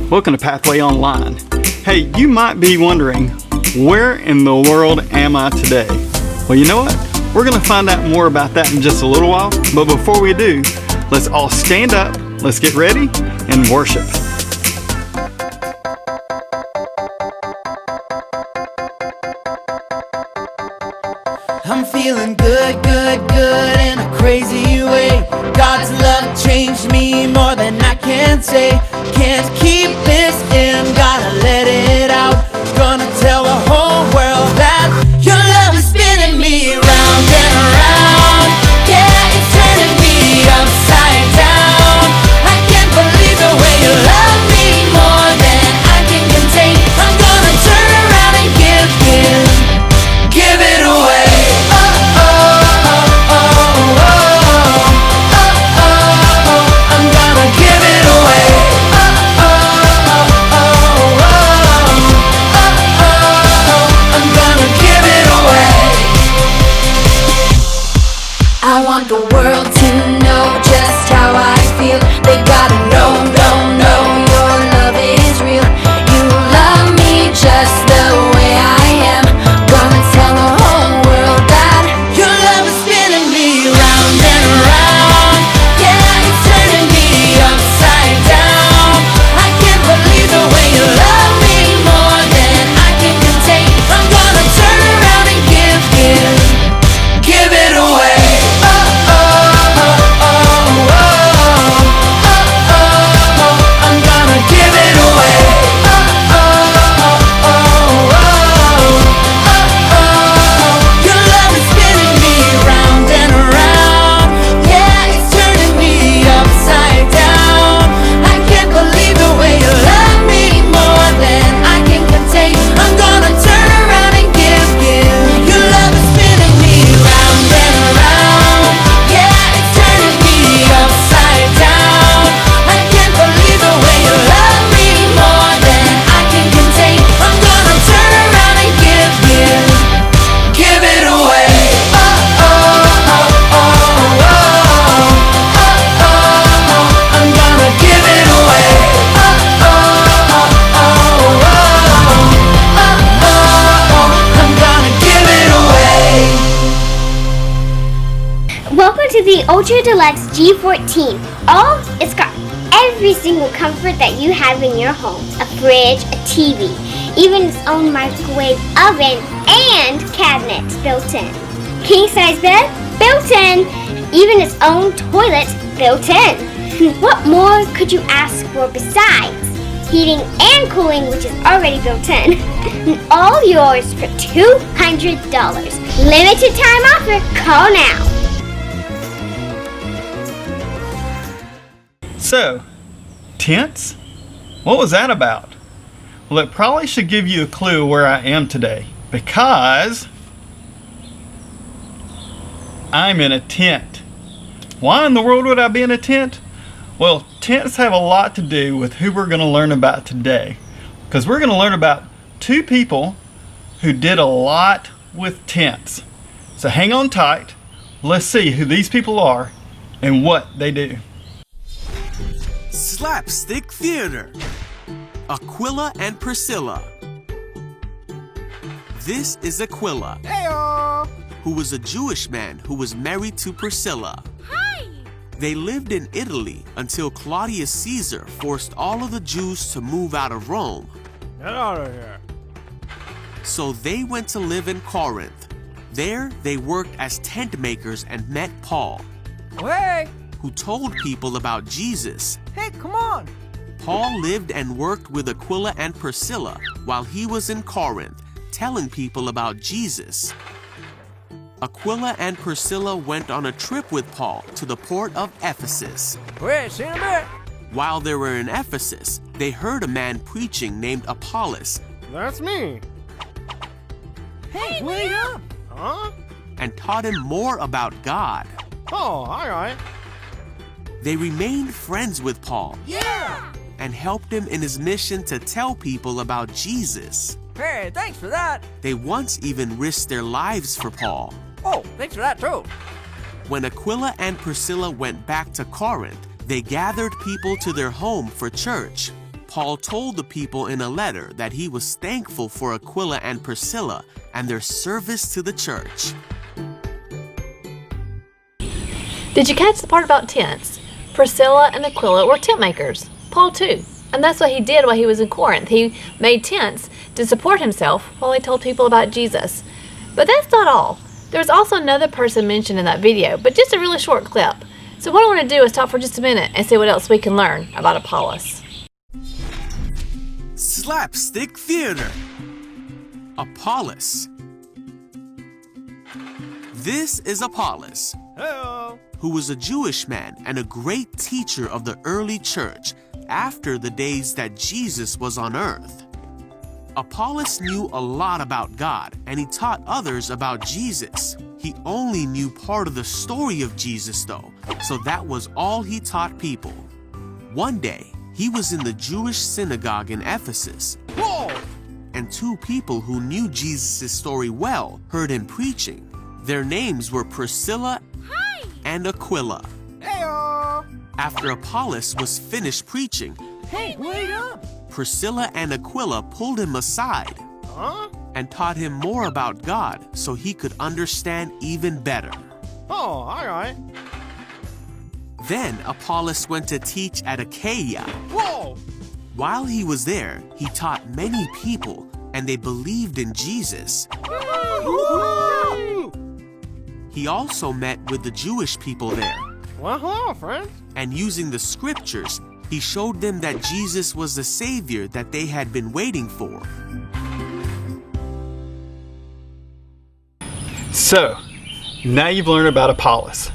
Welcome to Pathway Online. Hey, you might be wondering, where in the world am I today? Well, you know what? We're going to find out more about that in just a little while. But before we do, let's all stand up, let's get ready, and worship. I'm feeling good, good, good in a crazy way. God's love changed me more than I can say. Can't keep this in, gotta let it out. Gonna tell the whole world that your love is spinning me round and around. Yeah, it's turning me upside down. I can't believe the way you love me more than I can contain. I'm gonna turn around and give it away. I want the world to know just how I feel. They gotta know, your love is real. You love me just the way I am. Gonna tell the whole world that your love is spinning me round and around. Yeah, it's turning me upside down. I can't believe the way you love me more than I can contain. I'm gonna turn around and give it away. The Ultra Deluxe G14. It's got every single comfort that you have in your home. A fridge, a TV, even its own microwave oven and cabinets built in. King size bed built in. Even its own toilet built in. What more could you ask for besides heating and cooling, which is already built in? All yours for $200. Limited time offer. Call now. So, tents? What was that about? Well, it probably should give you a clue where I am today, because I'm in a tent. Why in the world would I be in a tent? Well, tents have a lot to do with who we're going to learn about today, because we're going to learn about two people who did a lot with tents. So hang on tight. Let's see who these people are and what they do. Slapstick Theater. Aquila and Priscilla. This is Aquila, Heyo! who was a Jewish man who was married to Priscilla. Hi! They lived in Italy until Claudius Caesar forced all of the Jews to move out of Rome. Get out of here. So they went to live in Corinth. There they worked as tent makers and met Paul, Hey! who told people about Jesus. Hey, come on! Paul lived and worked with Aquila and Priscilla while he was in Corinth, telling people about Jesus. Aquila and Priscilla went on a trip with Paul to the port of Ephesus. Wait, see you in a bit. While they were in Ephesus, they heard a man preaching named Apollos That's me. Hey, wait up! Huh? and taught him more about God. Oh, alright. They remained friends with Paul Yeah! and helped him in his mission to tell people about Jesus. Hey, thanks for that. They once even risked their lives for Paul. Oh, thanks for that too. When Aquila and Priscilla went back to Corinth, they gathered people to their home for church. Paul told the people in a letter that he was thankful for Aquila and Priscilla and their service to the church. Did you catch the part about tents? Priscilla and Aquila were tent makers. Paul too. And that's what he did while he was in Corinth. He made tents to support himself while he told people about Jesus. But that's not all. There's also another person mentioned in that video, but just a really short clip. So what I want to do is talk for just a minute and see what else we can learn about Apollos. Slapstick theater. Apollos. This is Apollos, Hello. who was a Jewish man and a great teacher of the early church after the days that Jesus was on earth. Apollos knew a lot about God, and he taught others about Jesus. He only knew part of the story of Jesus, though, so that was all he taught people. One day, he was in the Jewish synagogue in Ephesus, Whoa. and two people who knew Jesus' story well heard him preaching. Their names were Priscilla and Aquila. Heyo. After Apollos was finished preaching, Hey, wait up. Priscilla and Aquila pulled him aside Huh? and taught him more about God so he could understand even better. Oh, all right. Then Apollos went to teach at Achaia. Whoa. While he was there, he taught many people, and they believed in Jesus. Woo-hoo. He also met with the Jewish people there, Well, hello, friends. and using the scriptures, he showed them that Jesus was the Savior that they had been waiting for. So, now you've learned about Apollos.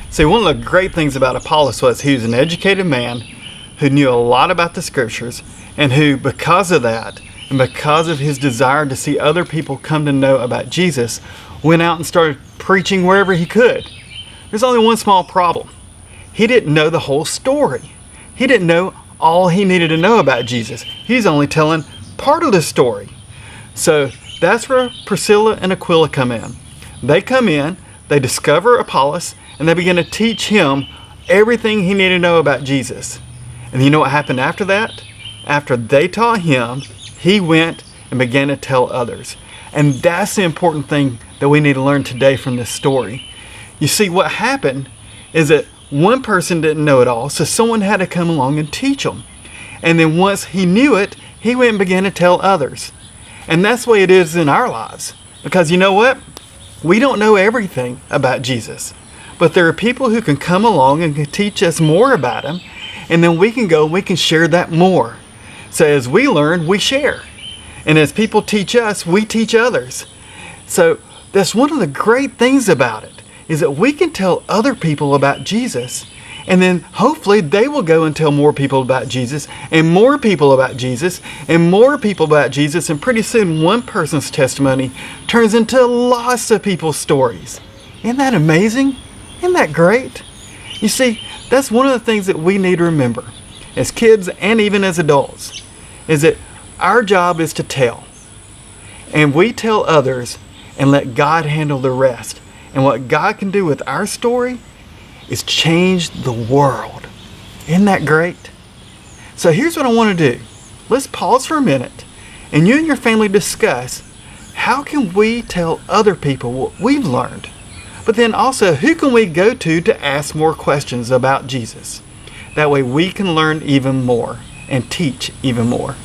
See, one of the great things about Apollos was he was an educated man who knew a lot about the scriptures, and who, because of that, and because of his desire to see other people come to know about Jesus, went out and started preaching wherever he could. There's only one small problem. He didn't know the whole story. He didn't know all he needed to know about Jesus. He's only telling part of the story. So that's where Priscilla and Aquila come in. They come in, they discover Apollos, and they begin to teach him everything he needed to know about Jesus. And you know what happened after that? After they taught him, he went and began to tell others. And that's the important thing that we need to learn today from this story. You see, what happened is that one person didn't know it all, so someone had to come along and teach him. And then once he knew it, he went and began to tell others. And that's the way it is in our lives. Because you know what? We don't know everything about Jesus. But there are people who can come along and can teach us more about him. And then we can go and we can share that more. So as we learn, we share. And as people teach us, we teach others. So that's one of the great things about it, is that we can tell other people about Jesus, and then hopefully they will go and tell more people about Jesus, and more people about Jesus, and more people about Jesus, and pretty soon one person's testimony turns into lots of people's stories. Isn't that amazing? Isn't that great? You see, that's one of the things that we need to remember as kids and even as adults, is that our job is to tell. And we tell others and let God handle the rest. And what God can do with our story is change the world. Isn't that great? So here's what I want to do. Let's pause for a minute and you and your family discuss how can we tell other people what we've learned. But then also, who can we go to ask more questions about Jesus? That way we can learn even more and teach even more.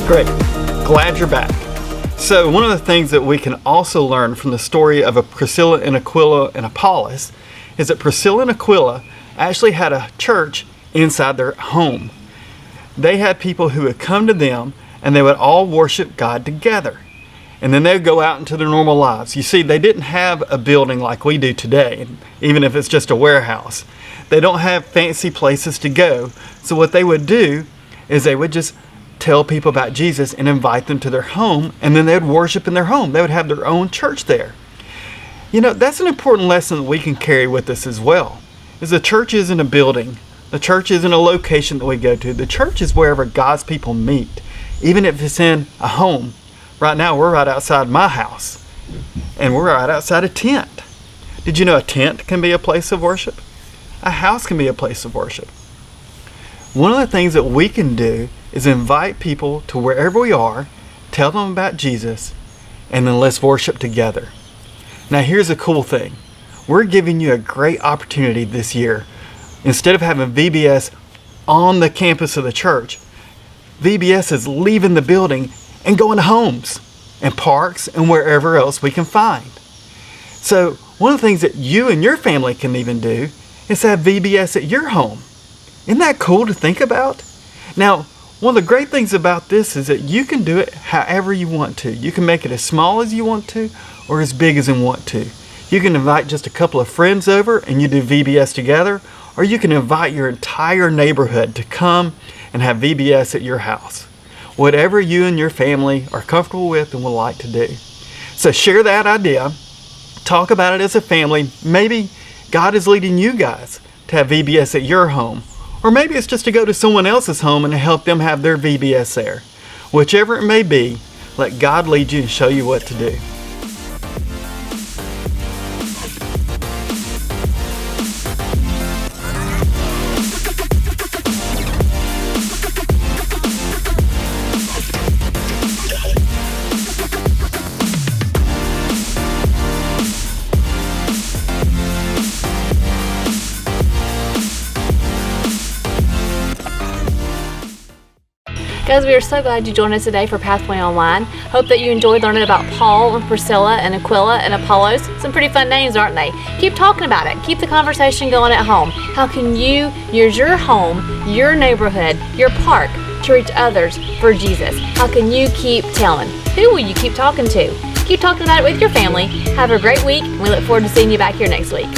Great. Glad you're back. So one of the things that we can also learn from the story of Priscilla and Aquila and Apollos is that Priscilla and Aquila actually had a church inside their home. They had people who would come to them and they would all worship God together. And then they would go out into their normal lives. You see, they didn't have a building like we do today, even if it's just a warehouse. They don't have fancy places to go. So what they would do is they would just tell people about Jesus and invite them to their home, and then they would worship in their home. They would have their own church there. You know, that's an important lesson that we can carry with us as well. Is the church isn't a building. The church isn't a location that we go to. The church is wherever God's people meet, even if it's in a home. Right now, we're right outside my house, and we're right outside a tent. Did you know a tent can be a place of worship? A house can be a place of worship. One of the things that we can do is invite people to wherever we are, tell them about Jesus, and then let's worship together. Now here's a cool thing. We're giving you a great opportunity this year. Instead of having VBS on the campus of the church, VBS is leaving the building and going to homes and parks and wherever else we can find. So one of the things that you and your family can even do is have VBS at your home. Isn't that cool to think about? Now, one of the great things about this is that you can do it however you want to. You can make it as small as you want to or as big as you want to. You can invite just a couple of friends over and you do VBS together, or you can invite your entire neighborhood to come and have VBS at your house. Whatever you and your family are comfortable with and would like to do. So share that idea. Talk about it as a family. Maybe God is leading you guys to have VBS at your home. Or maybe it's just to go to someone else's home and help them have their VBS there. Whichever it may be, let God lead you and show you what to do. Guys, we are so glad you joined us today for Pathway Online. Hope that you enjoyed learning about Paul and Priscilla and Aquila and Apollos. Some pretty fun names, aren't they? Keep talking about it. Keep the conversation going at home. How can you use your home, your neighborhood, your park to reach others for Jesus? How can you keep telling? Who will you keep talking to? Keep talking about it with your family. Have a great week, and we look forward to seeing you back here next week.